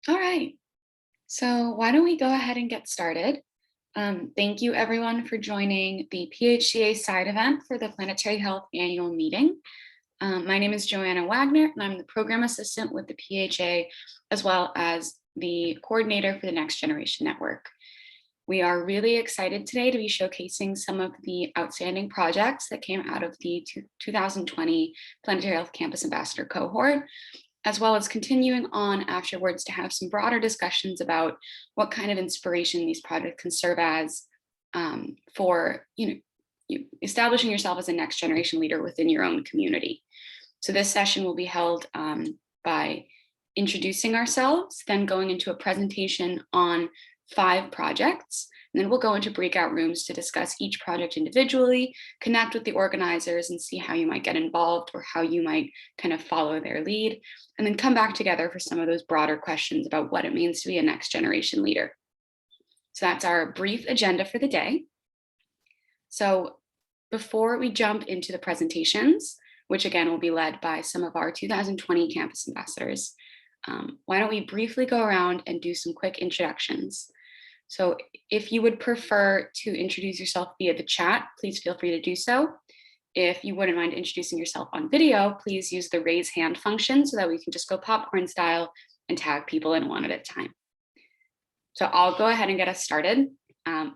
All right, so why don't we go ahead and get started? Thank you everyone for joining the PHCA side event for the Planetary Health annual meeting. My name is Joanna Wagner, and I'm the program assistant with the PHA, as well as the coordinator for the Next Generation Network. We are really excited today to be showcasing some of the outstanding projects that came out of the 2020 Planetary Health Campus Ambassador Cohort, as well as continuing on afterwards to have some broader discussions about what kind of inspiration these projects can serve as for establishing yourself as a next generation leader within your own community. So this session will be held by introducing ourselves, then going into a presentation on 5 projects, and then we'll go into breakout rooms to discuss each project individually, connect with the organizers and see how you might get involved or how you might kind of follow their lead, and then come back together for some of those broader questions about what it means to be a next generation leader. So that's our brief agenda for the day. So before we jump into the presentations, which again will be led by some of our 2020 campus ambassadors, why don't we briefly go around and do some quick introductions. So if you would prefer to introduce yourself via the chat, please feel free to do so. If you wouldn't mind introducing yourself on video, please use the raise hand function so that we can just go popcorn style and tag people in one at a time. So I'll go ahead and get us started.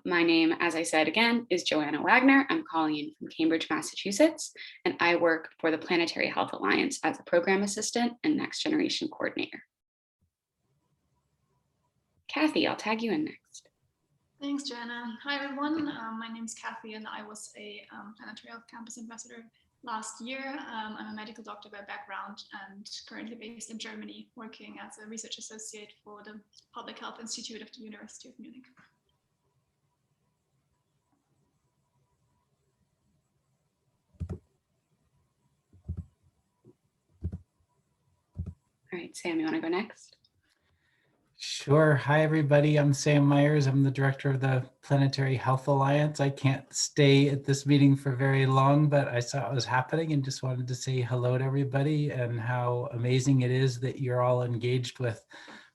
My name, as I said again, is Joanna Wagner. I'm calling in from Cambridge, Massachusetts, and I work for the Planetary Health Alliance as a program assistant and next generation coordinator. Kathy, I'll tag you in next. Thanks, Joanna. Hi, everyone. My name is Kathy, and I was a Planetary Health Campus Ambassador last year. I'm a medical doctor by background and currently based in Germany, working as a research associate for the Public Health Institute of the University of Munich. All right, Sam, you want to go next? Sure. Hi, everybody. I'm Sam Myers. I'm the director of the Planetary Health Alliance. I can't stay at this meeting for very long, but I saw it was happening and just wanted to say hello to everybody and how amazing it is that you're all engaged with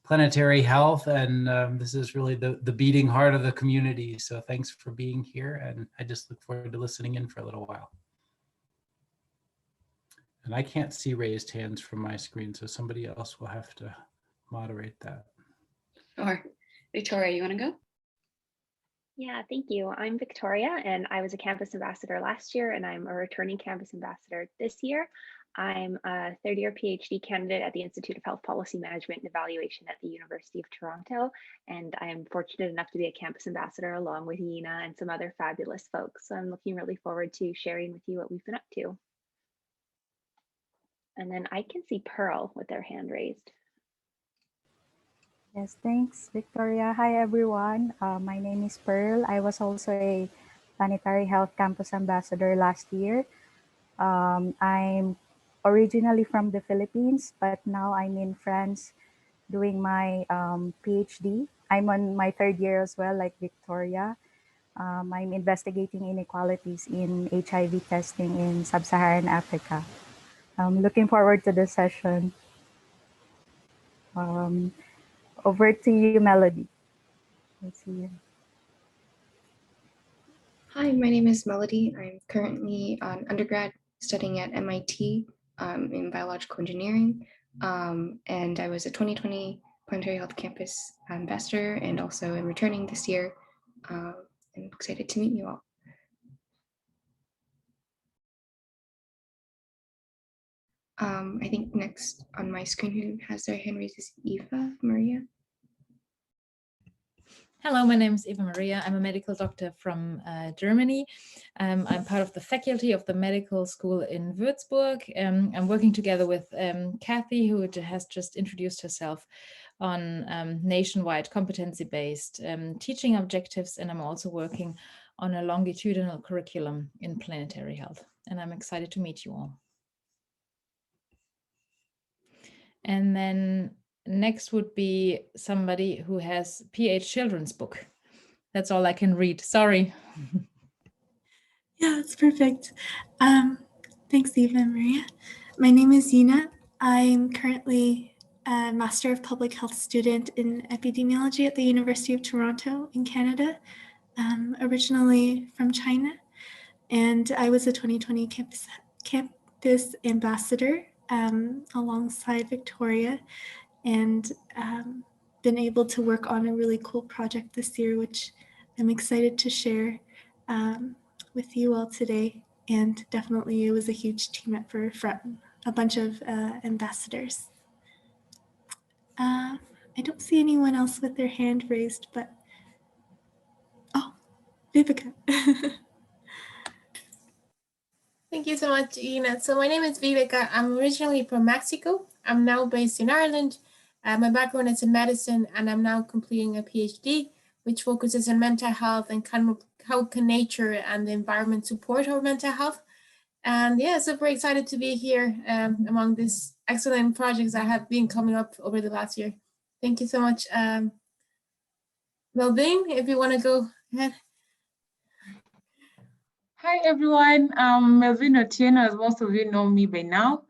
planetary health. And this is really the beating heart of the community. So thanks for being here. And I just look forward to listening in for a little while. And I can't see raised hands from my screen, so somebody else will have to moderate that. Or Victoria, you want to go? Yeah, thank you. I'm Victoria, and I was a campus ambassador last year, and I'm a returning campus ambassador this year. I'm a third-year PhD candidate at the Institute of Health Policy Management and Evaluation at the University of Toronto, and I am fortunate enough to be a campus ambassador along with Yina and some other fabulous folks. So I'm looking really forward to sharing with you what we've been up to. And then I can see Pearl with their hand raised. Yes, thanks, Victoria. Hi, everyone. My name is Pearl. I was also a Planetary Health Campus Ambassador last year. I'm originally from the Philippines, but now I'm in France doing my PhD. I'm on my 3rd year as well, like Victoria. I'm investigating inequalities in HIV testing in sub-Saharan Africa. I'm looking forward to this session. Over to you, Melody. Let's see you. Hi, my name is Melody. I'm currently an undergrad studying at MIT in biological engineering. And I was a 2020 Planetary Health Campus Ambassador and also am returning this year. I'm excited to meet you all. I think next on my screen who has their hand raised is Eva Maria. Hello, my name is Eva Maria. I'm a medical doctor from Germany. I'm part of the faculty of the medical school in Würzburg. I'm working together with Kathy, who has just introduced herself on nationwide competency-based teaching objectives. And I'm also working on a longitudinal curriculum in planetary health. And I'm excited to meet you all. And then next would be somebody who has PH children's book. That's all I can read. Sorry. Yeah, that's perfect. Thanks, Eva and Maria. My name is Yina. I'm currently a Master of Public Health student in epidemiology at the University of Toronto in Canada, originally from China. And I was a 2020 campus ambassador alongside Victoria, and been able to work on a really cool project this year, which I'm excited to share with you all today. And definitely it was a huge team effort from a bunch of ambassadors. I don't see anyone else with their hand raised, but oh, Viveka. Thank you so much, Yina. So my name is Viveka. I'm originally from Mexico. I'm now based in Ireland. My background is in medicine, and I'm now completing a PhD, which focuses on mental health and how can nature and the environment support our mental health. And yeah, super excited to be here among these excellent projects that have been coming up over the last year. Thank you so much. Melvin, if you want to go ahead. Hi everyone, I'm Melvin Otieno, as most of you know me by now.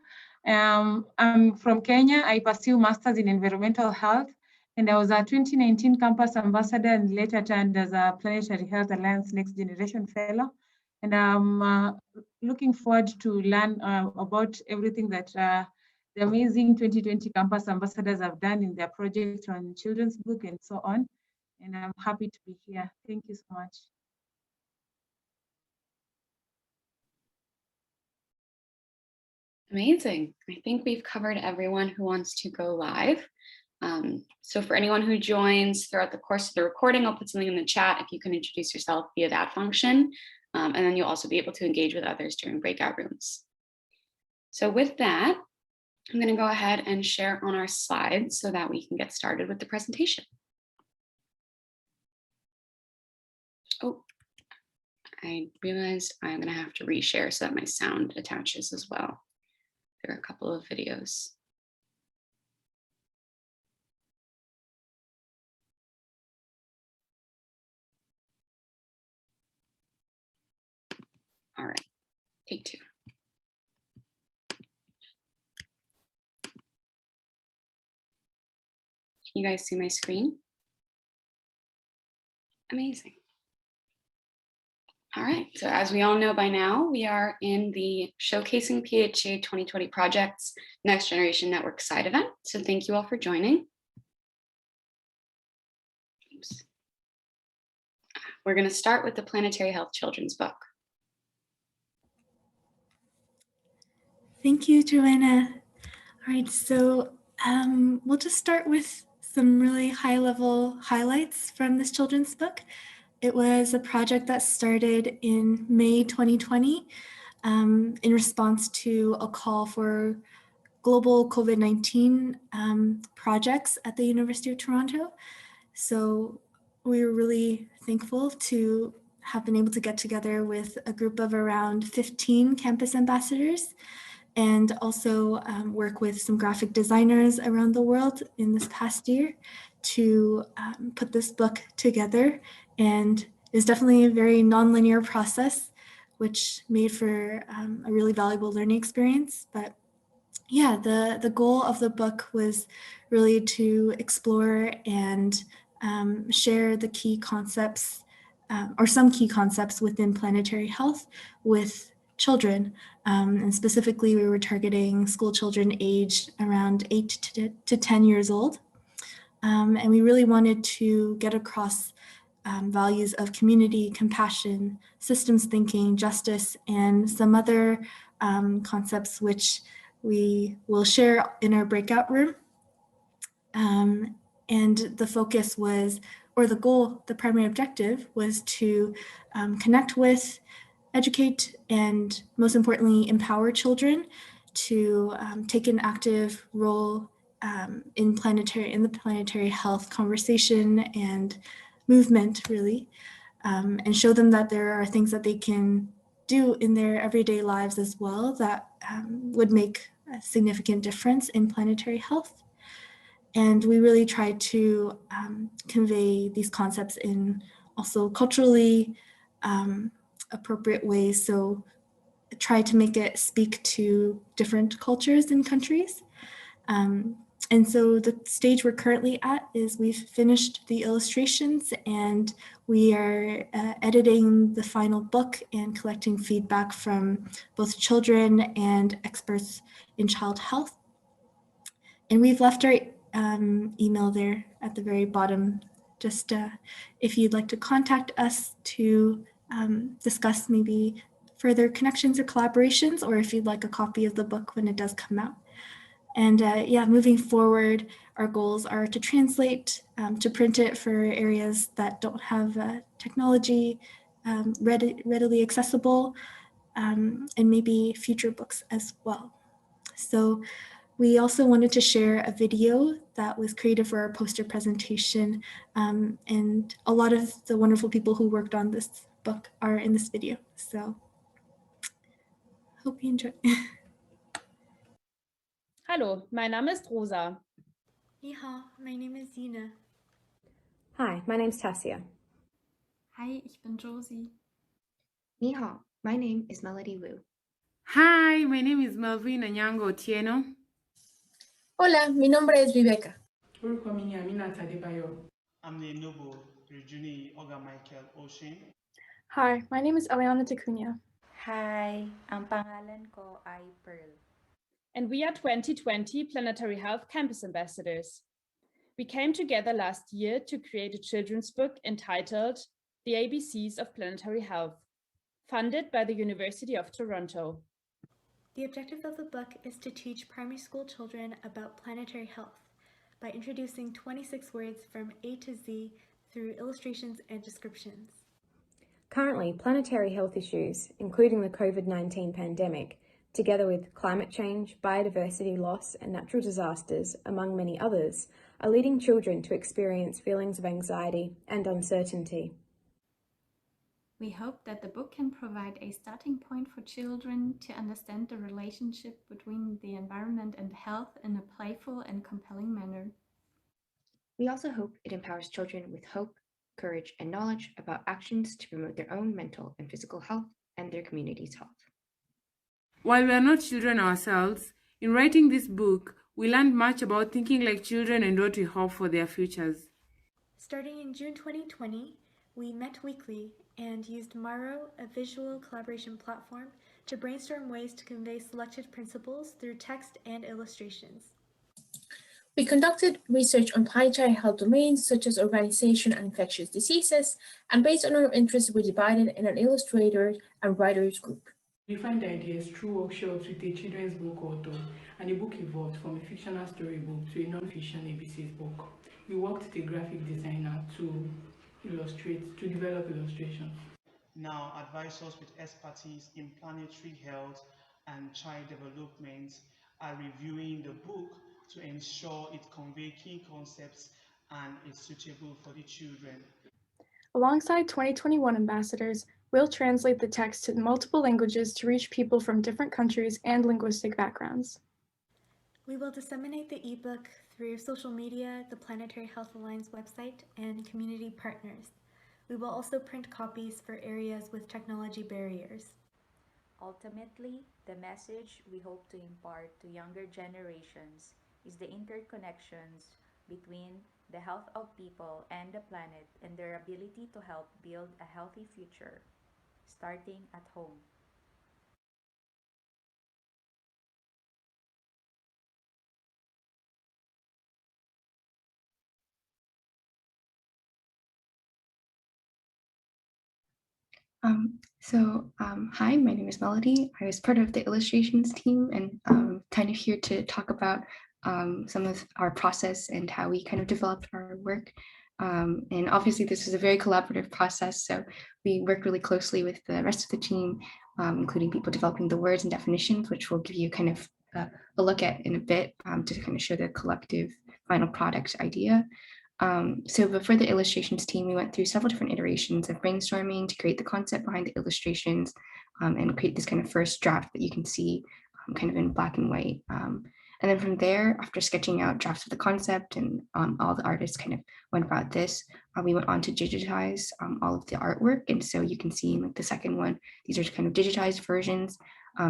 I'm from Kenya. I pursue Masters in Environmental Health, and I was a 2019 Campus Ambassador and later turned as a Planetary Health Alliance Next Generation Fellow. And I'm looking forward to learn about everything that the amazing 2020 Campus Ambassadors have done in their project on children's book and so on. And I'm happy to be here. Thank you so much. Amazing. I think we've covered everyone who wants to go live. So for anyone who joins throughout the course of the recording, I'll put something in the chat if you can introduce yourself via that function. And then you'll also be able to engage with others during breakout rooms. So with that, I'm going to go ahead and share on our slides so that we can get started with the presentation. Oh, I realized I'm going to have to reshare so that my sound attaches as well. There are a couple of videos. All right, take two. Can you guys see my screen? Amazing. All right, so as we all know by now, we are in the Showcasing PHCA 2020 Projects Next Generation Network side event. So thank you all for joining. Oops. We're going to start with the Planetary Health Children's Book. Thank you, Joanna. All right, so we'll just start with some really high-level highlights from this children's book. It was a project that started in May 2020 in response to a call for global COVID-19 projects at the University of Toronto. So we were really thankful to have been able to get together with a group of around 15 campus ambassadors and also work with some graphic designers around the world in this past year to put this book together. And it's definitely a very nonlinear process, which made for a really valuable learning experience. But yeah, the goal of the book was really to explore and share the key concepts or some key concepts within planetary health with children. And specifically, we were targeting school children aged around 8 to 10 years old. And we really wanted to get across values of community, compassion, systems thinking, justice, and some other concepts which we will share in our breakout room. And the focus was, or the goal, the primary objective was to connect with, educate, and most importantly, empower children to take an active role in the planetary health conversation and movement, really, and show them that there are things that they can do in their everyday lives as well that would make a significant difference in planetary health. And we really try to convey these concepts in also culturally appropriate ways. So try to make it speak to different cultures and countries. And so the stage we're currently at is we've finished the illustrations and we are editing the final book and collecting feedback from both children and experts in child health. And we've left our email there at the very bottom, just if you'd like to contact us to discuss maybe further connections or collaborations, or if you'd like a copy of the book when it does come out. And yeah, moving forward, our goals are to translate, to print it for areas that don't have technology readily accessible, and maybe future books as well. So we also wanted to share a video that was created for our poster presentation, and a lot of the wonderful people who worked on this book are in this video. So hope you enjoy. Hallo, mein Name ist Rosa. Ni hao, my name is Yina. Hi, my name's Tassia. Hi, ich bin Josie. Ni hao, my name is Melody Wu. Hi, my name is Melvin Anyango Otieno. Hola, mi nombre es Viveka. Orúkọ mi ni Aminat Adebayo. I'm the Noble Rejuni Oga Michael Oshin. Hi, my name is Eliana Tacunia. Hi, ang pangalan ko ay Pearl. And we are 2020 Planetary Health Campus Ambassadors. We came together last year to create a children's book entitled The ABCs of Planetary Health, funded by the University of Toronto. The objective of the book is to teach primary school children about planetary health by introducing 26 words from A to Z through illustrations and descriptions. Currently, planetary health issues, including the COVID-19 pandemic, together with climate change, biodiversity loss, and natural disasters, among many others, are leading children to experience feelings of anxiety and uncertainty. We hope that the book can provide a starting point for children to understand the relationship between the environment and health in a playful and compelling manner. We also hope it empowers children with hope, courage, and knowledge about actions to promote their own mental and physical health and their community's health. While we are not children ourselves, in writing this book, we learned much about thinking like children and what we hope for their futures. Starting in June 2020, we met weekly and used Maro, a visual collaboration platform, to brainstorm ways to convey selected principles through text and illustrations. We conducted research on planetary health domains such as organization and infectious diseases, and based on our interests, we divided in an illustrator and writers group. We find ideas through workshops with a children's book author, and the book evolved from a fictional storybook to a non-fiction ABCs book. We worked with a graphic designer to develop illustrations. Now, advisors with expertise in planetary health and child development are reviewing the book to ensure it conveys key concepts and is suitable for the children. Alongside 2021 ambassadors, we'll translate the text to multiple languages to reach people from different countries and linguistic backgrounds. We will disseminate the ebook through social media, the Planetary Health Alliance website, and community partners. We will also print copies for areas with technology barriers. Ultimately, the message we hope to impart to younger generations is the interconnections between the health of people and the planet and their ability to help build a healthy future, starting at home. Hi, my name is Melody. I was part of the illustrations team and kind of here to talk about some of our process and how we kind of developed our work. And obviously this was a very collaborative process, so we worked really closely with the rest of the team, including people developing the words and definitions, which we'll give you kind of a look at in a bit to kind of show the collective final product idea. But for the illustrations team, we went through several different iterations of brainstorming to create the concept behind the illustrations and create this kind of first draft that you can see kind of in black and white. And then from there, after sketching out drafts of the concept and all the artists kind of went about this, we went on to digitize all of the artwork. And so you can see in like the second one, these are kind of digitized versions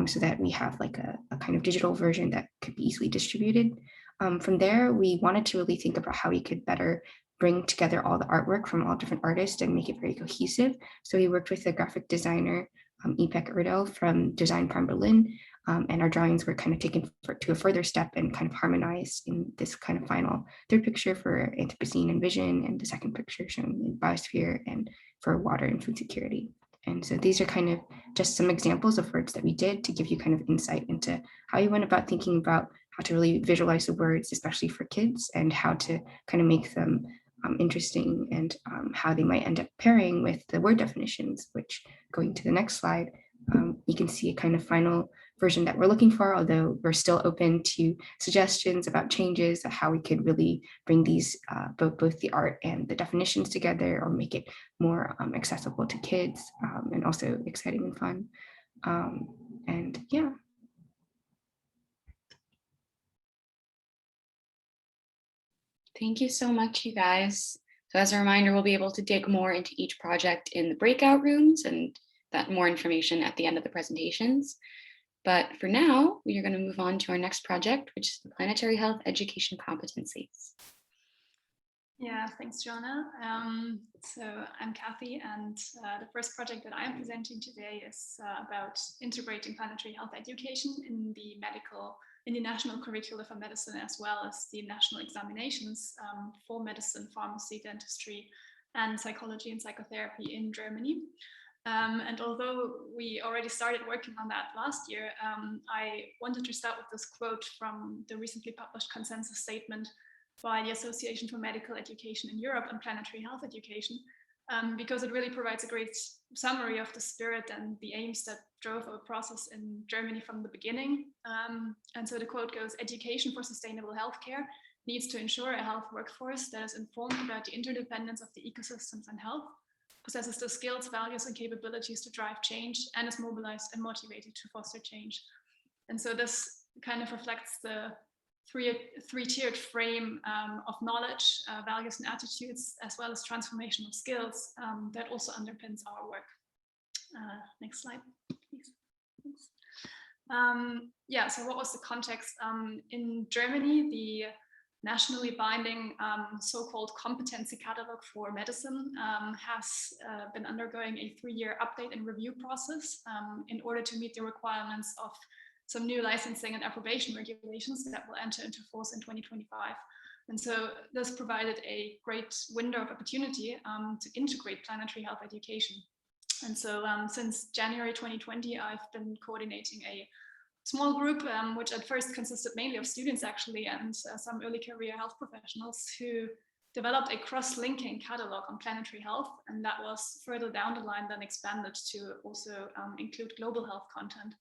so that we have like a kind of digital version that could be easily distributed. From there, we wanted to really think about how we could better bring together all the artwork from all different artists and make it very cohesive. So we worked with the graphic designer, Ipek Erdel from Design Prime Berlin, and our drawings were kind of taken to a further step and kind of harmonized in this kind of final third picture for Anthropocene and vision, and the second picture showing biosphere and for water and food security. And so these are kind of just some examples of words that we did to give you kind of insight into how you went about thinking about how to really visualize the words, especially for kids, and how to kind of make them interesting, and how they might end up pairing with the word definitions, which, going to the next slide, you can see a kind of final version that we're looking for, although we're still open to suggestions about changes of how we could really bring these, both the art and the definitions together, or make it more accessible to kids, and also exciting and fun. And yeah. Thank you so much, you guys. So as a reminder, we'll be able to dig more into each project in the breakout rooms, and that more information at the end of the presentations. But for now, we are going to move on to our next project, which is the Planetary Health Education Competencies. Yeah, thanks, Joanna. So I'm Kathy, and the first project that I am presenting today is about integrating planetary health education in the national curricula for medicine, as well as the national examinations for medicine, pharmacy, dentistry, and psychology and psychotherapy in Germany. And although we already started working on that last year, I wanted to start with this quote from the recently published consensus statement by the Association for Medical Education in Europe on planetary health education, because it really provides a great summary of the spirit and the aims that drove our process in Germany from the beginning. And so the quote goes, "Education for sustainable healthcare needs to ensure a health workforce that is informed about the interdependence of the ecosystems and health, possesses the skills, values, and capabilities to drive change, and is mobilized and motivated to foster change." And so this kind of reflects the three-tiered frame of knowledge, values, and attitudes, as well as transformational skills that also underpins our work. Next slide, please. Thanks. Yeah, so what was the context? In Germany, the nationally binding so-called competency catalog for medicine has been undergoing a 3-year update and review process in order to meet the requirements of some new licensing and approbation regulations that will enter into force in 2025. And so this provided a great window of opportunity to integrate planetary health education. And so since January 2020, I've been coordinating a small group, which at first consisted mainly of students actually, and some early career health professionals, who developed a cross-linking catalog on planetary health, and that was further down the line then expanded to also include global health content.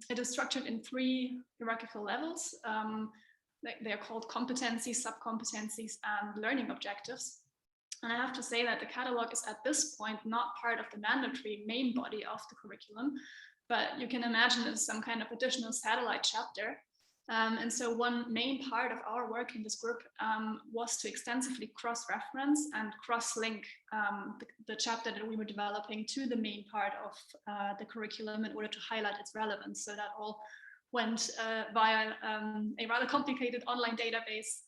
It is structured in 3 hierarchical levels. They're called competencies, sub-competencies, and learning objectives. And I have to say that the catalog is at this point not part of the mandatory main body of the curriculum, but you can imagine it as some kind of additional satellite chapter. And so one main part of our work in this group was to extensively cross-reference and cross-link the chapter that we were developing to the main part of the curriculum in order to highlight its relevance. So that all went via a rather complicated online database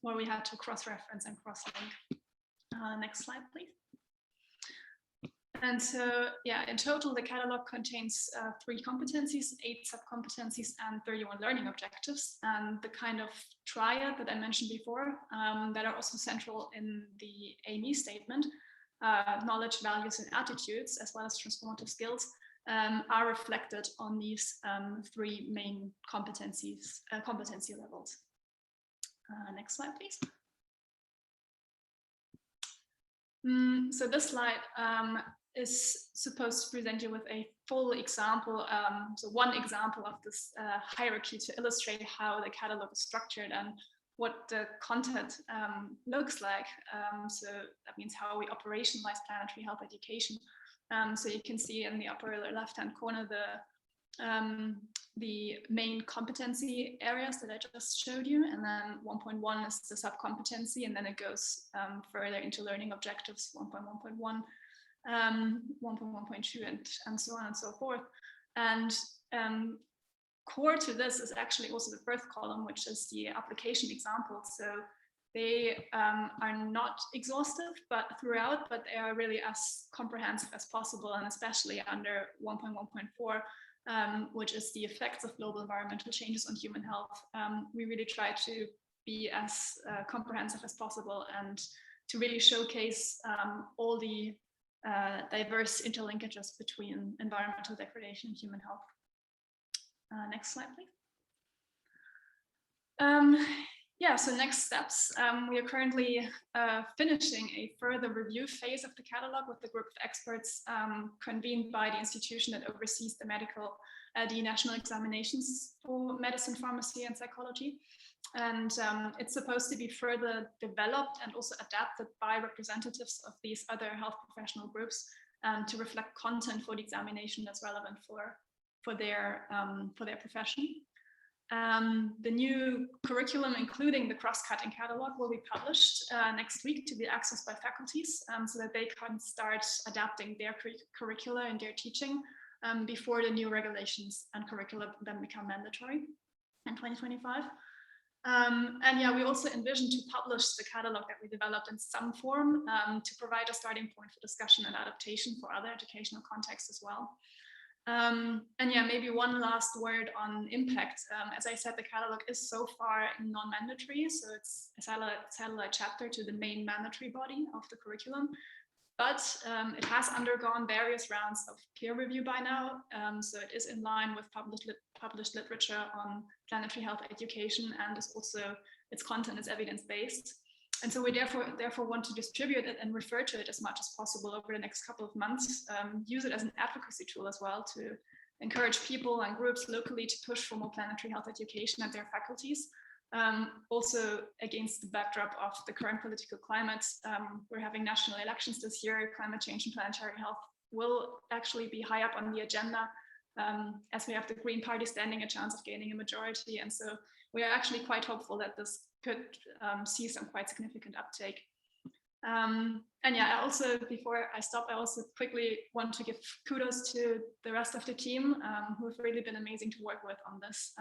where we had to cross-reference and cross-link. Next slide, please. And so, yeah, in total, the catalog contains 3 competencies, 8 sub-competencies, and 31 learning objectives. And the kind of triad that I mentioned before that are also central in the AME statement, knowledge, values, and attitudes, as well as transformative skills, are reflected on these 3 main competency levels. Next slide, please. So this slide is supposed to present you with a full example, so one example of this hierarchy to illustrate how the catalog is structured and what the content looks like. So that means how we operationalize planetary health education. So you can see in the upper left-hand corner the main competency areas that I just showed you, and then 1.1 is the sub-competency, and then it goes further into learning objectives, 1.1.1, 1.1.2, and so on and so forth. And core to this is actually also the first column, which is the application example. So they are not exhaustive throughout, but they are really as comprehensive as possible, and especially under 1.1.4, which is the effects of global environmental changes on human health. We really try to be as comprehensive as possible and to really showcase all the diverse interlinkages between environmental degradation and human health. Next slide, please. Yeah, so next steps. We are currently finishing a further review phase of the catalog with a group of experts convened by the institution that oversees the national examinations for medicine, pharmacy, and psychology. And it's supposed to be further developed and also adapted by representatives of these other health professional groups to reflect content for the examination that's relevant for their profession. The new curriculum, including the cross-cutting catalog, will be published next week to be accessed by faculties so that they can start adapting their curricula and their teaching before the new regulations and curricula then become mandatory in 2025. And yeah, we also envision to publish the catalog that we developed in some form to provide a starting point for discussion and adaptation for other educational contexts as well. And yeah, maybe one last word on impact. As I said, the catalog is so far non-mandatory, so it's a satellite chapter to the main mandatory body of the curriculum. But it has undergone various rounds of peer review by now, so it is in line with published literature on planetary health education, and is also its content is evidence-based. And so we therefore want to distribute it and refer to it as much as possible over the next couple of months, use it as an advocacy tool as well to encourage people and groups locally to push for more planetary health education at their faculties. Also against the backdrop of the current political climate, we're having national elections this year. Climate change and planetary health will actually be high up on the agenda as we have the Green Party standing a chance of gaining a majority. And so we are actually quite hopeful that this could see some quite significant uptake. And yeah, also before I stop, I also quickly want to give kudos to the rest of the team who have really been amazing to work with on this.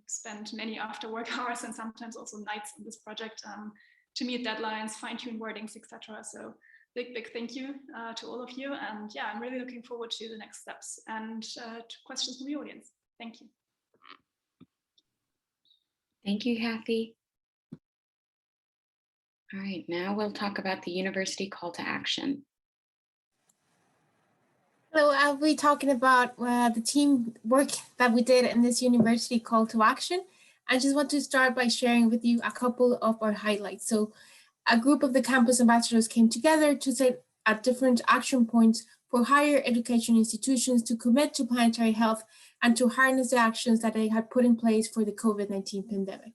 Spent many after work hours and sometimes also nights on this project to meet deadlines, fine-tune wordings, etc. So big thank you to all of you. And yeah, I'm really looking forward to the next steps and to questions from the audience. Thank you. Thank you, Kathy. All right, now we'll talk about the university call to action. Hello, I'll be talking about the team work that we did in this university call to action. I just want to start by sharing with you a couple of our highlights. So a group of the campus ambassadors came together to set at different action points for higher education institutions to commit to planetary health and to harness the actions that they had put in place for the COVID-19 pandemic.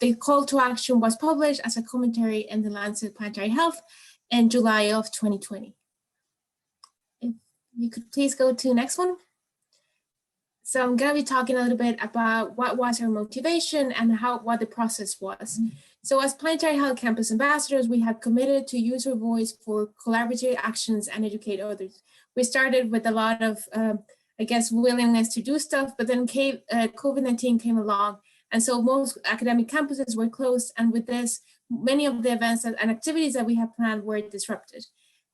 The call to action was published as a commentary in the Lancet Planetary Health in July of 2020. If you could please go to the next one. So I'm going to be talking a little bit about what was our motivation and what the process was. So as Planetary Health Campus Ambassadors, we have committed to use our voice for collaborative actions and educate others. We started with a lot of, I guess, willingness to do stuff, but then COVID-19 came along. And so most academic campuses were closed. And with this, many of the events and activities that we had planned were disrupted.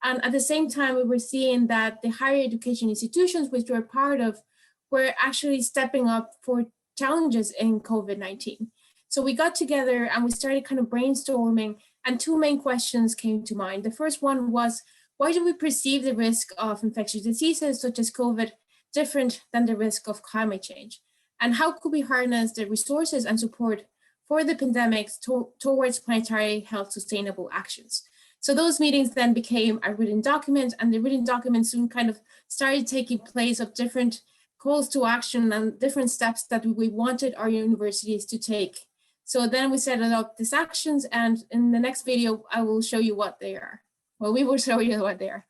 And at the same time, we were seeing that the higher education institutions, which we were part of, were actually stepping up for challenges in COVID-19. So we got together and we started kind of brainstorming, and two main questions came to mind. The first one was, why do we perceive the risk of infectious diseases such as COVID different than the risk of climate change? And how could we harness the resources and support for the pandemics towards planetary health sustainable actions? So those meetings then became a written document, and the written document soon kind of started taking place of different calls to action and different steps that we wanted our universities to take. So then we set up these actions, and in the next video, I will show you what they are. Well, we will show you what they are.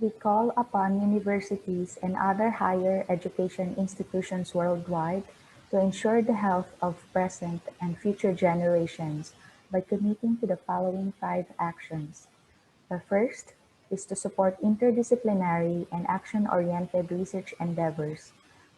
We call upon universities and other higher education institutions worldwide to ensure the health of present and future generations by committing to the following 5 actions. The first is to support interdisciplinary and action-oriented research endeavors.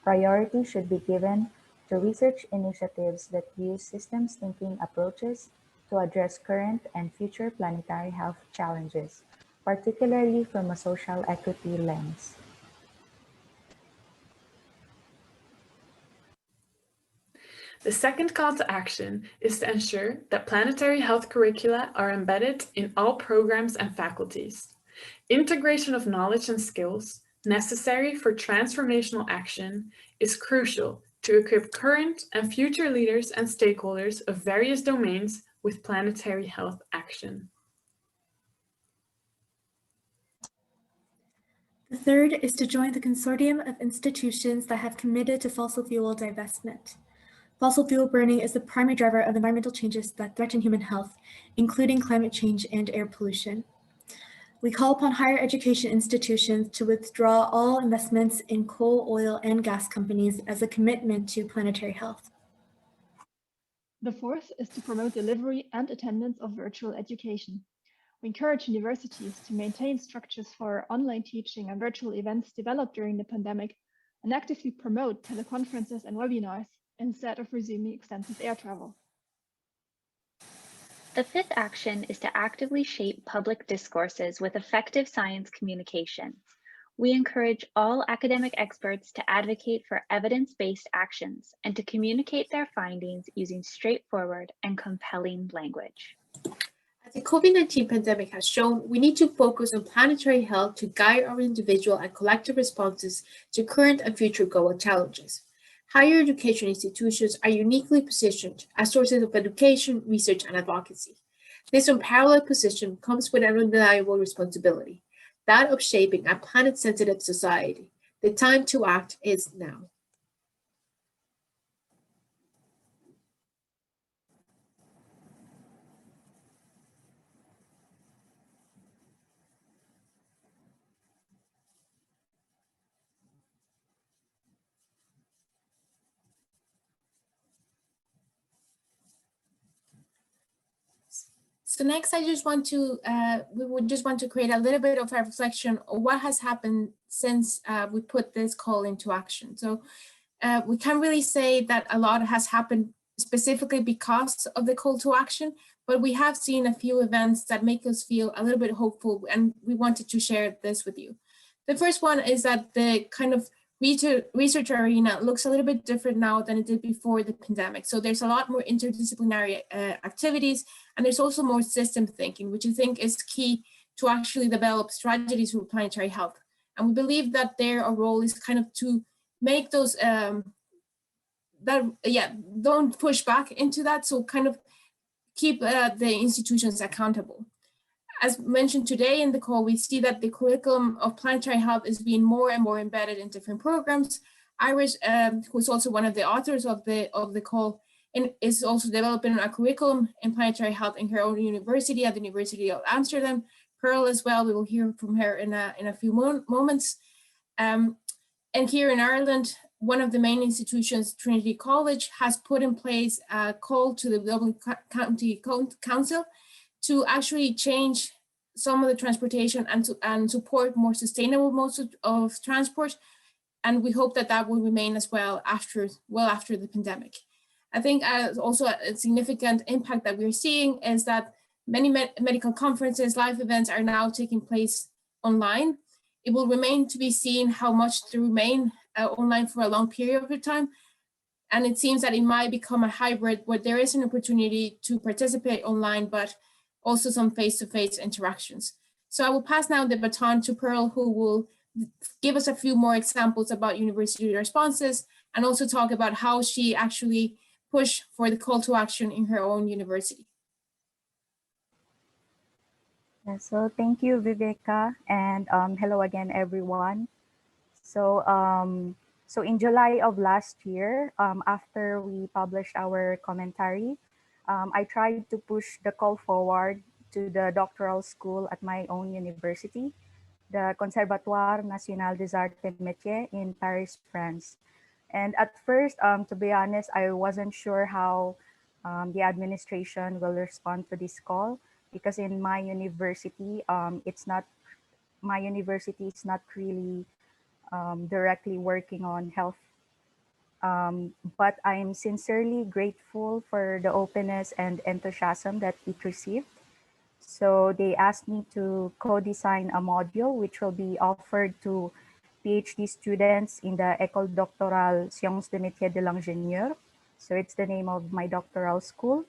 Priority should be given to research initiatives that use systems thinking approaches to address current and future planetary health challenges, particularly from a social equity lens. The second call to action is to ensure that planetary health curricula are embedded in all programs and faculties. Integration of knowledge and skills necessary for transformational action is crucial to equip current and future leaders and stakeholders of various domains with planetary health action. The third is to join the consortium of institutions that have committed to fossil fuel divestment. Fossil fuel burning is the primary driver of environmental changes that threaten human health, including climate change and air pollution. We call upon higher education institutions to withdraw all investments in coal, oil, and gas companies as a commitment to planetary health. The fourth is to promote delivery and attendance of virtual education. We encourage universities to maintain structures for online teaching and virtual events developed during the pandemic and actively promote teleconferences and webinars instead of resuming extensive air travel. The fifth action is to actively shape public discourses with effective science communication. We encourage all academic experts to advocate for evidence-based actions and to communicate their findings using straightforward and compelling language. As the COVID-19 pandemic has shown, we need to focus on planetary health to guide our individual and collective responses to current and future global challenges. Higher education institutions are uniquely positioned as sources of education, research, and advocacy. This unparalleled position comes with an undeniable responsibility, that of shaping a planet-sensitive society. The time to act is now. So next, we would just want to create a little bit of a reflection of what has happened since we put this call into action. So we can't really say that a lot has happened specifically because of the call to action, but we have seen a few events that make us feel a little bit hopeful, and we wanted to share this with you. The first one is that the kind of research arena looks a little bit different now than it did before the pandemic. So there's a lot more interdisciplinary activities, and there's also more system thinking, which I think is key to actually develop strategies for planetary health. And we believe that their role is kind of to make those, don't push back into that, so kind of keep the institutions accountable. As mentioned today in the call, we see that the curriculum of planetary health is being more and more embedded in different programs. Iris, who is also one of the authors of the call, is also developing a curriculum in planetary health in her own university at the University of Amsterdam. Pearl as well, we will hear from her in a few moments. And here in Ireland, one of the main institutions, Trinity College, has put in place a call to the Dublin County Council to actually change some of the transportation and support more sustainable modes of transport. And we hope that that will remain as well after the pandemic. I think also a significant impact that we're seeing is that many medical conferences, live events are now taking place online. It will remain to be seen how much to remain online for a long period of time. And it seems that it might become a hybrid where there is an opportunity to participate online, but also some face-to-face interactions. So I will pass now the baton to Pearl, who will give us a few more examples about university responses and also talk about how she actually pushed for the call to action in her own university. Yeah, so thank you, Viveka, and hello again, everyone. So, so in July of last year, after we published our commentary, I tried to push the call forward to the doctoral school at my own university, the Conservatoire National des Arts et Métiers in Paris, France. And at first, to be honest, I wasn't sure how the administration will respond to this call, because in my university, my university is not really directly working on health. But I'm sincerely grateful for the openness and enthusiasm that it received. So they asked me to co-design a module which will be offered to PhD students in the École Doctorale Sciences de Métier de l'Ingénieur. So it's the name of my doctoral school.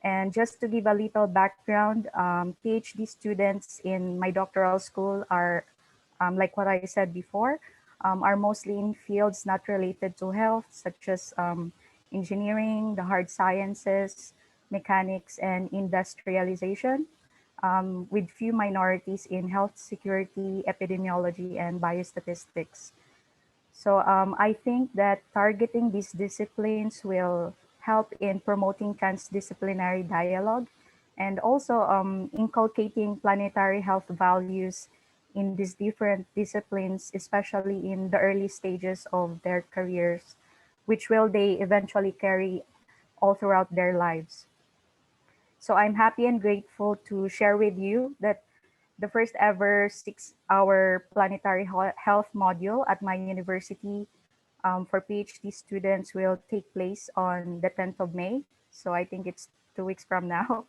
And just to give a little background, PhD students in my doctoral school are, like what I said before, are mostly in fields not related to health, such as engineering, the hard sciences, mechanics, and industrialization, with few minorities in health security, epidemiology, and biostatistics. So I think that targeting these disciplines will help in promoting transdisciplinary dialogue and also inculcating planetary health values in these different disciplines, especially in the early stages of their careers, which will they eventually carry all throughout their lives. So I'm happy and grateful to share with you that the first ever 6-hour planetary health module at my university for PhD students will take place on the 10th of May. So I think it's 2 weeks from now.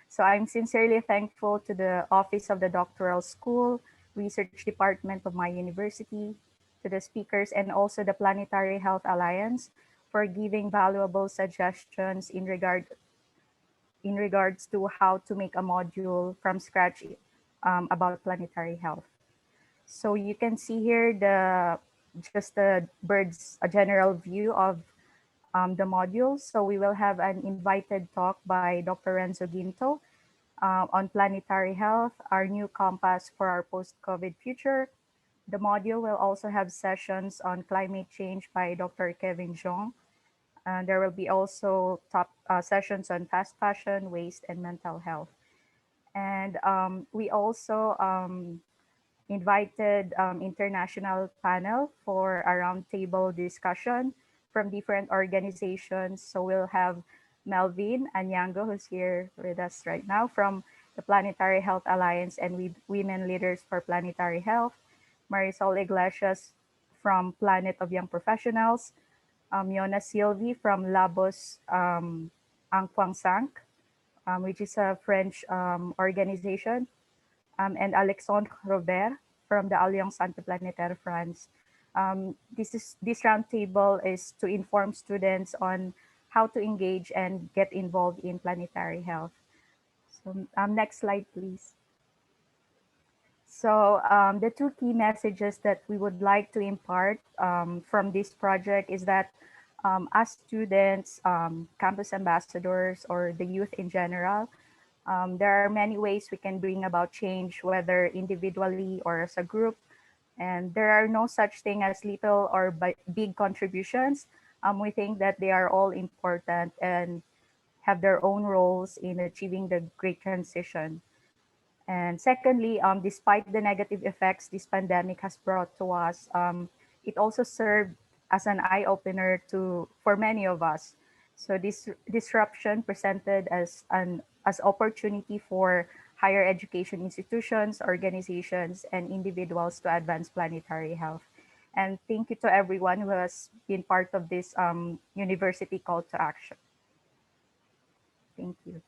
So I'm sincerely thankful to the Office of the Doctoral School, Research Department of my university, to the speakers, and also the Planetary Health Alliance for giving valuable suggestions in regards to how to make a module from scratch about planetary health. So you can see here just the a general view of the modules. So we will have an invited talk by Dr. Renzo Ginto on planetary health, our new compass for our post-COVID future. The module will also have sessions on climate change by Dr. Kevin Zhong. There will be also top sessions on fast fashion, waste, and mental health. And we also invited international panel for a roundtable discussion from different organizations. So we'll have Melvin Anyango, who's here with us right now, from the Planetary Health Alliance and Women Leaders for Planetary Health, Marisol Iglesias from Planet of Young Professionals, Yona Sylvie from Labos Angkwang-Sank, which is a French organization, and Alexandre Robert from the Alliance Interplanétaire France. This roundtable is to inform students on how to engage and get involved in planetary health. So next slide, please. So the two key messages that we would like to impart from this project is that as students, campus ambassadors, or the youth in general, there are many ways we can bring about change, whether individually or as a group. And there are no such thing as little or big contributions. We think that they are all important and have their own roles in achieving the great transition. And secondly, despite the negative effects this pandemic has brought to us, it also served as an eye-opener for many of us. So this disruption presented as opportunity for higher education institutions, organizations, and individuals to advance planetary health. And thank you to everyone who has been part of this university call to action. Thank you.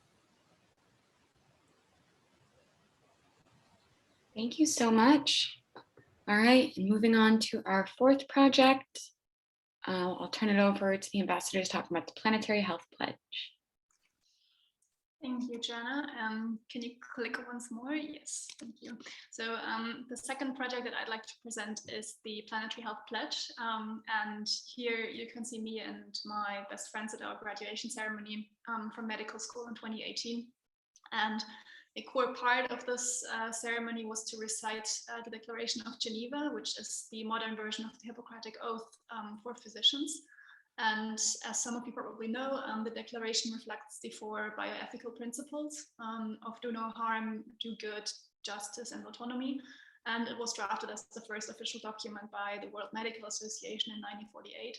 Thank you so much. All right, moving on to our fourth project. I'll turn it over to the ambassadors talking about the Planetary Health Pledge. Thank you, Joanna. Can you click once more? Yes, thank you. So the second project that I'd like to present is the Planetary Health Pledge. And here you can see me and my best friends at our graduation ceremony from medical school in 2018. And a core part of this ceremony was to recite the Declaration of Geneva, which is the modern version of the Hippocratic Oath for physicians. And as some of you probably know, the declaration reflects the 4 bioethical principles of do no harm, do good, justice, and autonomy. And it was drafted as the first official document by the World Medical Association in 1948.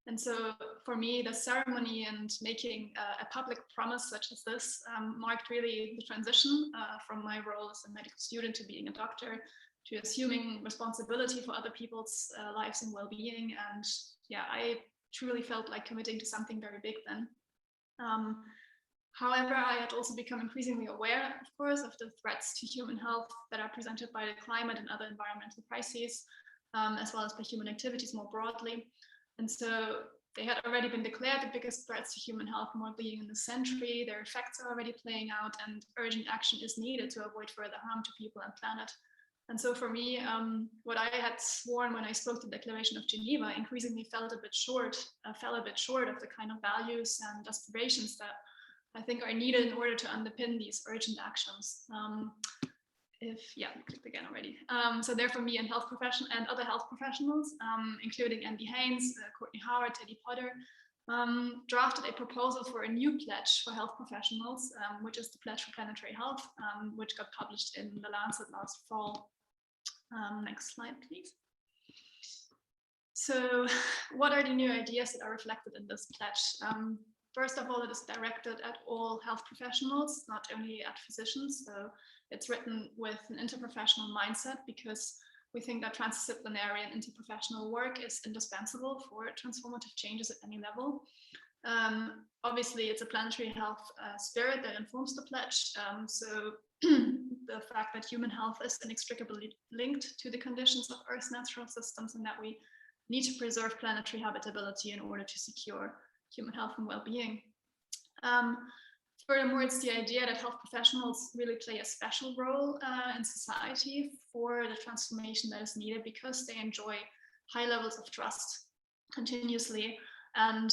And so for me, the ceremony and making a public promise such as this marked really the transition from my role as a medical student to being a doctor, to assuming responsibility for other people's lives and well-being. And yeah, I truly felt like committing to something very big then. However, I had also become increasingly aware, of course, of the threats to human health that are presented by the climate and other environmental crises, as well as by human activities more broadly. And so they had already been declared the biggest threats to human health and well-being in the century. Their effects are already playing out, and urgent action is needed to avoid further harm to people and planet. And so for me, what I had sworn when I spoke the Declaration of Geneva increasingly fell a bit short of the kind of values and aspirations that I think are needed in order to underpin these urgent actions. Yeah, we clicked again already. So therefore, me and other health professionals, including Andy Haynes, Courtney Howard, Teddy Potter, drafted a proposal for a new pledge for health professionals, which is the Pledge for Planetary Health, which got published in The Lancet last fall. Next slide, please. So what are the new ideas that are reflected in this pledge? First of all, it is directed at all health professionals, not only at physicians. So it's written with an interprofessional mindset because we think that transdisciplinary and interprofessional work is indispensable for transformative changes at any level. Obviously, it's a planetary health spirit that informs the pledge. So the fact that human health is inextricably linked to the conditions of Earth's natural systems, and that we need to preserve planetary habitability in order to secure human health and well-being. Furthermore, it's the idea that health professionals really play a special role in society for the transformation that is needed because they enjoy high levels of trust continuously, and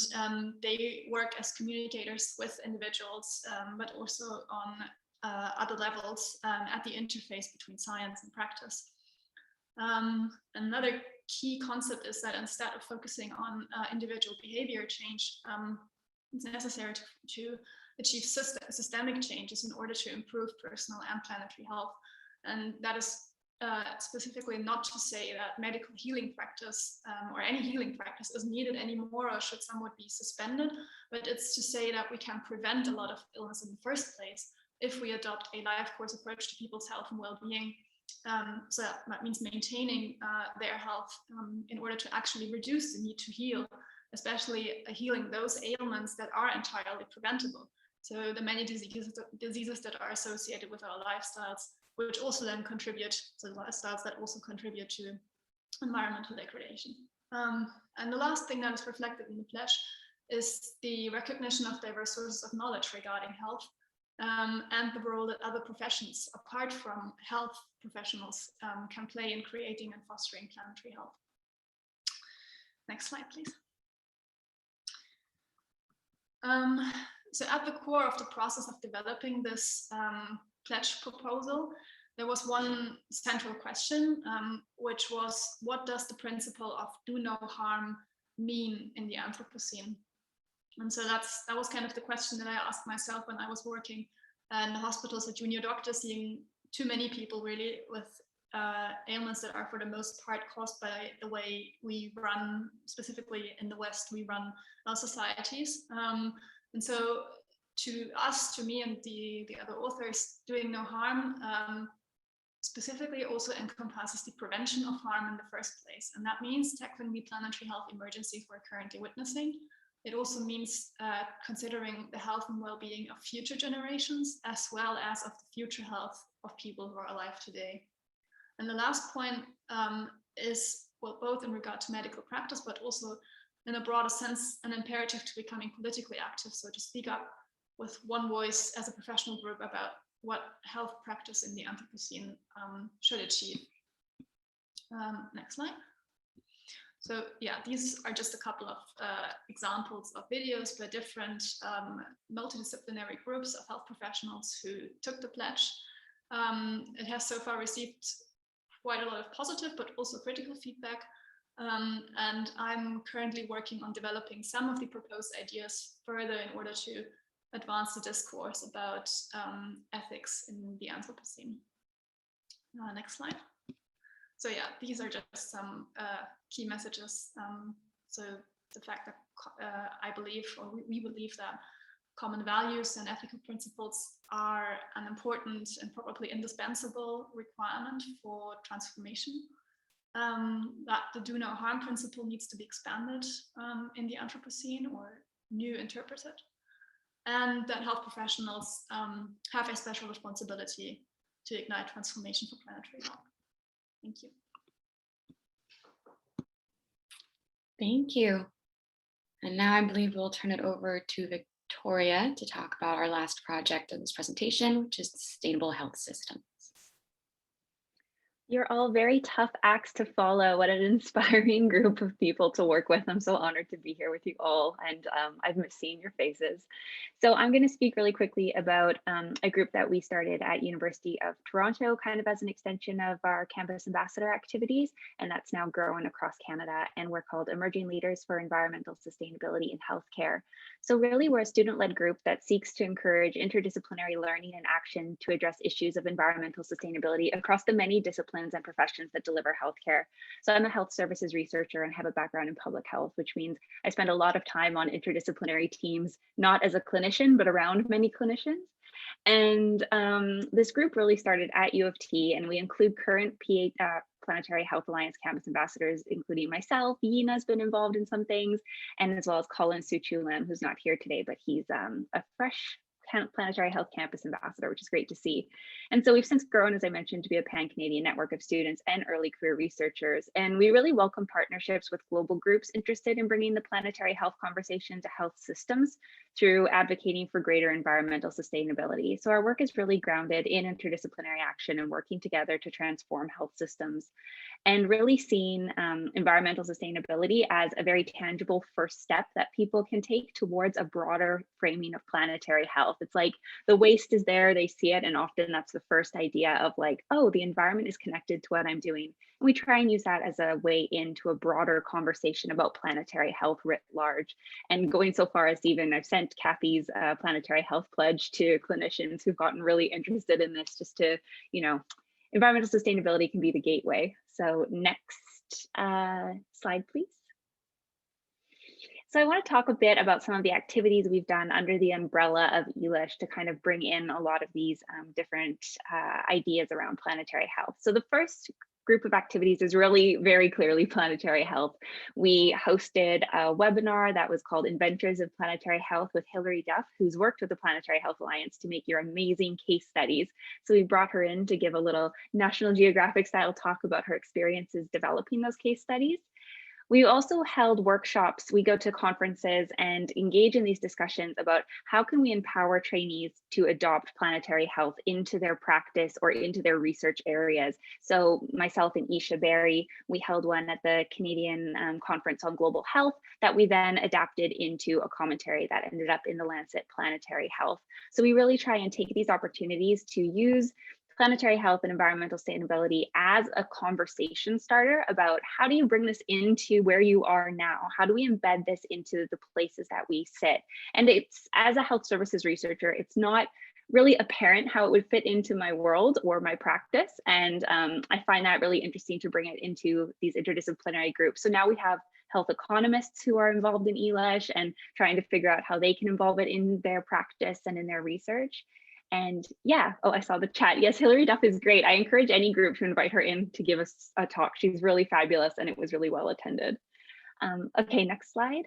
they work as communicators with individuals, but also on other levels at the interface between science and practice. Another key concept is that instead of focusing on individual behavior change, it's necessary to achieve systemic changes in order to improve personal and planetary health. And that is specifically not to say that medical healing practice or any healing practice is needed anymore or should somewhat be suspended, but it's to say that we can prevent a lot of illness in the first place if we adopt a life course approach to people's health and well-being. So that means maintaining their health in order to actually reduce the need to heal, especially healing those ailments that are entirely preventable. So the many diseases that are associated with our lifestyles, which also then contribute to the lifestyles that also contribute to environmental degradation. And the last thing that is reflected in the pledge is the recognition of diverse sources of knowledge regarding health, and the role that other professions, apart from health professionals, can play in creating and fostering planetary health. Next slide, please. So at the core of the process of developing this pledge proposal, there was one central question, which was, what does the principle of do no harm mean in the Anthropocene? And so that was kind of the question that I asked myself when I was working in the hospital as a junior doctor, seeing too many people really with ailments that are for the most part caused by the way we run, specifically in the West, we run our societies. And so to us, to me and the other authors, doing no harm specifically also encompasses the prevention of harm in the first place. And that means tackling the planetary health emergency we're currently witnessing. It also means considering the health and well-being of future generations, as well as of the future health of people who are alive today. And the last point is, well, both in regard to medical practice, but also in a broader sense, an imperative to becoming politically active. So to speak up with one voice as a professional group about what health practice in the Anthropocene should achieve. Next slide. So yeah, these are just a couple of examples of videos by different multidisciplinary groups of health professionals who took the pledge. It has so far received quite a lot of positive, but also critical feedback. And I'm currently working on developing some of the proposed ideas further in order to advance the discourse about ethics in the Anthropocene. Next slide. So yeah, these are just some key messages. So the fact that I believe, or we believe that common values and ethical principles are an important and probably indispensable requirement for transformation. That the do no harm principle needs to be expanded in the Anthropocene or new interpreted, and that health professionals have a special responsibility to ignite transformation for planetary health. Thank you. Thank you. And now I believe we'll turn it over to Victoria to talk about our last project of this presentation, which is sustainable health systems. You're all very tough acts to follow. What an inspiring group of people to work with. I'm so honored to be here with you all, and I've missed seeing your faces. So I'm going to speak really quickly about a group that we started at University of Toronto, kind of as an extension of our campus ambassador activities, and that's now grown across Canada, and we're called Emerging Leaders for Environmental Sustainability in Healthcare. So really, we're a student-led group that seeks to encourage interdisciplinary learning and action to address issues of environmental sustainability across the many disciplines and professions that deliver healthcare. So I'm a health services researcher and have a background in public health, which means I spend a lot of time on interdisciplinary teams, not as a clinician, but around many clinicians. And this group really started at U of T, and we include current Planetary Health Alliance Campus Ambassadors, including myself. Yina's been involved in some things, and as well as Colin Suchu-Lim, who's not here today, but he's a fresh Planetary Health Campus Ambassador, which is great to see. And so we've since grown, as I mentioned, to be a pan-Canadian network of students and early career researchers. And we really welcome partnerships with global groups interested in bringing the planetary health conversation to health systems through advocating for greater environmental sustainability. So our work is really grounded in interdisciplinary action and working together to transform health systems, and really seeing environmental sustainability as a very tangible first step that people can take towards a broader framing of planetary health. It's like the waste is there, they see it, and often that's the first idea of like, oh, the environment is connected to what I'm doing. And we try and use that as a way into a broader conversation about planetary health writ large. And going so far as even I've sent Kathy's planetary health pledge to clinicians who've gotten really interested in this, just to, you know, environmental sustainability can be the gateway. So next slide, please. So I want to talk a bit about some of the activities we've done under the umbrella of ELISH to kind of bring in a lot of these different ideas around planetary health. So the first group of activities is really very clearly planetary health. We hosted a webinar that was called Inventors of Planetary Health with Hilary Duff, who's worked with the Planetary Health Alliance to make your amazing case studies. So we brought her in to give a little National Geographic style talk about her experiences developing those case studies. We also held workshops. We go to conferences and engage in these discussions about how can we empower trainees to adopt planetary health into their practice or into their research areas. So myself and Isha Berry, we held one at the Canadian Conference on Global Health that we then adapted into a commentary that ended up in the Lancet Planetary Health. So we really try and take these opportunities to use planetary health and environmental sustainability as a conversation starter about how do you bring this into where you are now? How do we embed this into the places that we sit? And it's, as a health services researcher, it's not really apparent how it would fit into my world or my practice. And I find that really interesting to bring it into these interdisciplinary groups. So now we have health economists who are involved in ELISH and trying to figure out how they can involve it in their practice and in their research. And yeah, oh, I saw the chat. Yes, Hilary Duff is great. I encourage any group to invite her in to give us a talk. She's really fabulous and it was really well attended. Okay, next slide.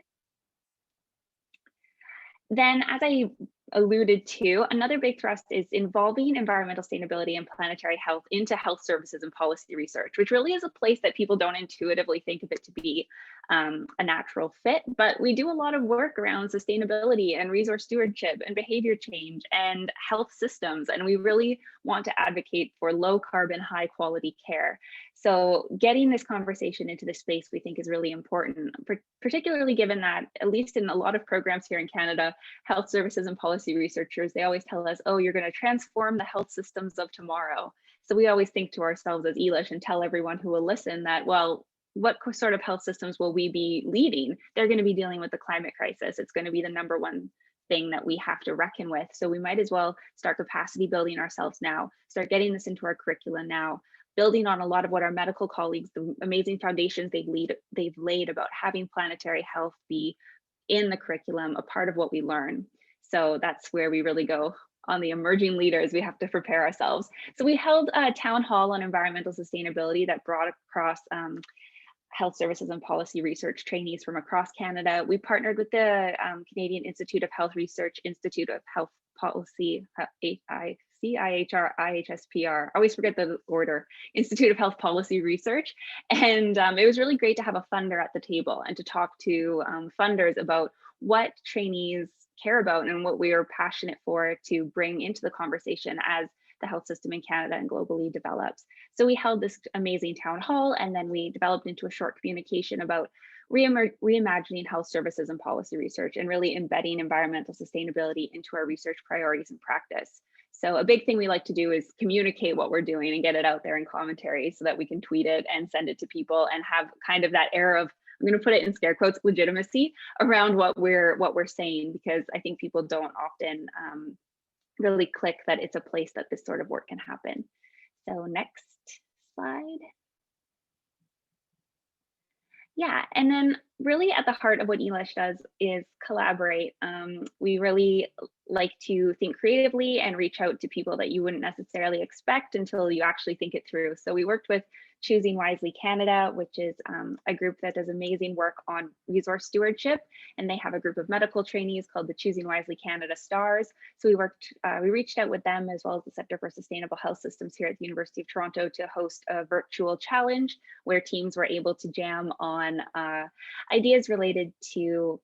Then, as I alluded to, another big thrust is involving environmental sustainability and planetary health into health services and policy research, which really is a place that people don't intuitively think of it to be a natural fit. But we do a lot of work around sustainability and resource stewardship and behavior change and health systems. And we really want to advocate for low carbon, high quality care. So getting this conversation into the space we think is really important, particularly given that, at least in a lot of programs here in Canada, health services and policy researchers, they always tell us, oh, you're going to transform the health systems of tomorrow. So we always think to ourselves as ELISH and tell everyone who will listen that, well, what sort of health systems will we be leading? They're going to be dealing with the climate crisis. It's going to be the #1 thing that we have to reckon with. So we might as well start capacity building ourselves now, start getting this into our curricula now. building on a lot of what our medical colleagues, the amazing foundations they've laid about having planetary health be in the curriculum, a part of what we learn. So that's where we really go on the emerging leaders. We have to prepare ourselves. So we held a town hall on environmental sustainability that brought across health services and policy research trainees from across Canada. We partnered with the Canadian Institute of Health Research, Institute of Health Policy, IHR, IHSPR, I always forget the order, Institute of Health Policy Research. And it was really great to have a funder at the table and to talk to funders about what trainees care about and what we are passionate for to bring into the conversation as the health system in Canada and globally develops. So we held this amazing town hall, and then we developed into a short communication about reimagining health services and policy research and really embedding environmental sustainability into our research priorities and practice. So a big thing we like to do is communicate what we're doing and get it out there in commentary so that we can tweet it and send it to people and have kind of that air of, I'm going to put it in scare quotes, legitimacy around what we're saying, because I think people don't often really click that it's a place that this sort of work can happen. So next slide. Yeah, and then really at the heart of what ELISH does is collaborate. We really like to think creatively and reach out to people that you wouldn't necessarily expect until you actually think it through. So we worked with Choosing Wisely Canada, which is a group that does amazing work on resource stewardship, and they have a group of medical trainees called the Choosing Wisely Canada Stars. So we reached out with them, as well as the Center for Sustainable Health Systems here at the University of Toronto, to host a virtual challenge where teams were able to jam on ideas related to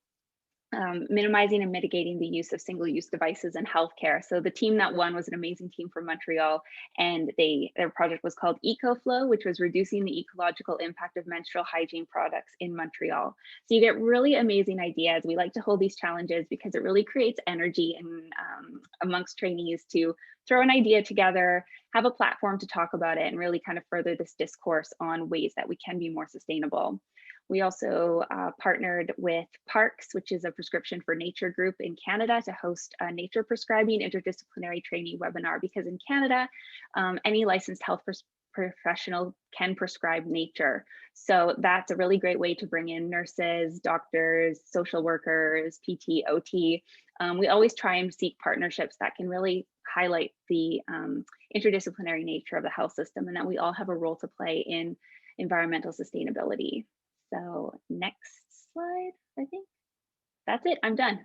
minimizing and mitigating the use of single-use devices in healthcare. So the team that won was an amazing team from Montreal, and their project was called EcoFlow, which was reducing the ecological impact of menstrual hygiene products in Montreal. So you get really amazing ideas. We like to hold these challenges because it really creates energy amongst trainees to throw an idea together, have a platform to talk about it, and really kind of further this discourse on ways that we can be more sustainable. We also partnered with Parks, which is a prescription for nature group in Canada, to host a nature prescribing interdisciplinary training webinar, because in Canada, any licensed health professional can prescribe nature. So that's a really great way to bring in nurses, doctors, social workers, PT, OT. We always try and seek partnerships that can really highlight the interdisciplinary nature of the health system, and that we all have a role to play in environmental sustainability. So next slide, I think. That's it, I'm done.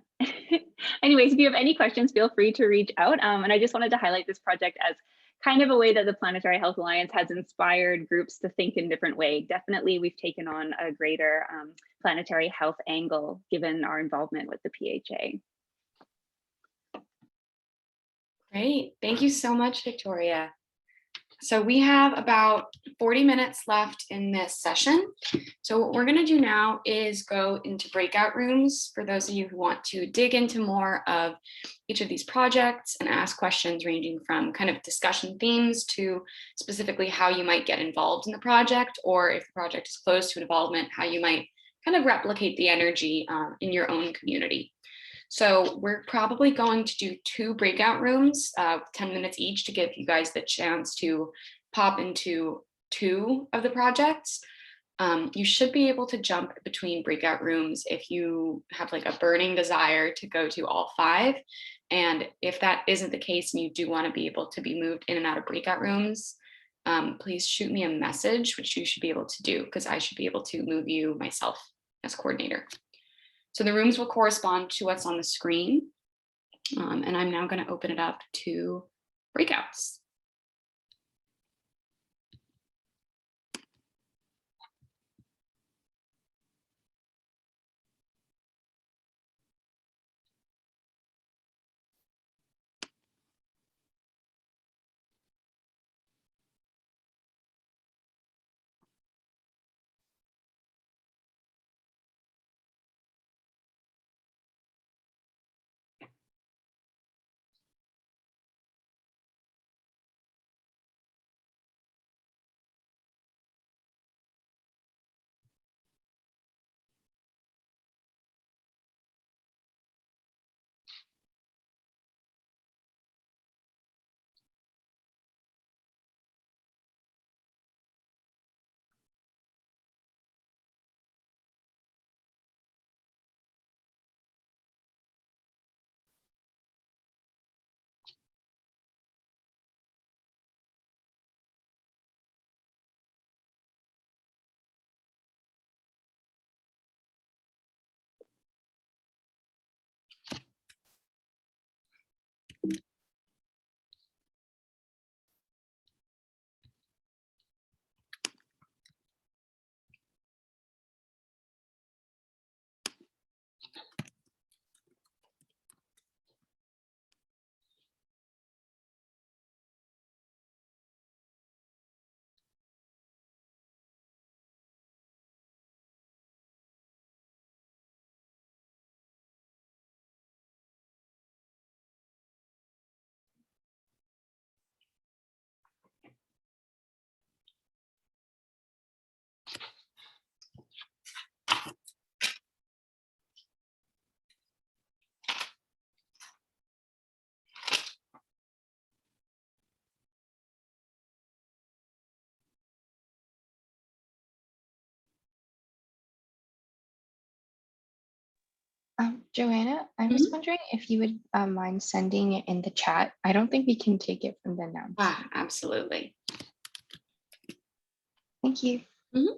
Anyways, if you have any questions, feel free to reach out. And I just wanted to highlight this project as kind of a way that the Planetary Health Alliance has inspired groups to think in different ways. Definitely, we've taken on a greater planetary health angle given our involvement with the PHA. Great, thank you so much, Victoria. So we have about 40 minutes left in this session. So what we're going to do now is go into breakout rooms for those of you who want to dig into more of each of these projects and ask questions ranging from kind of discussion themes to specifically how you might get involved in the project, or if the project is close to involvement, how you might kind of replicate the energy in your own community. So we're probably going to do 2 breakout rooms, 10 minutes each, to give you guys the chance to pop into 2 of the projects. You should be able to jump between breakout rooms if you have like a burning desire to go to all 5. And if that isn't the case and you do want to be able to be moved in and out of breakout rooms, please shoot me a message, which you should be able to do, because I should be able to move you myself as coordinator. So the rooms will correspond to what's on the screen. And I'm now going to open it up to breakouts. Joanna, I was wondering if you would mind sending it in the chat. I don't think we can take it from the announcement. Absolutely. Thank you. Mm-hmm.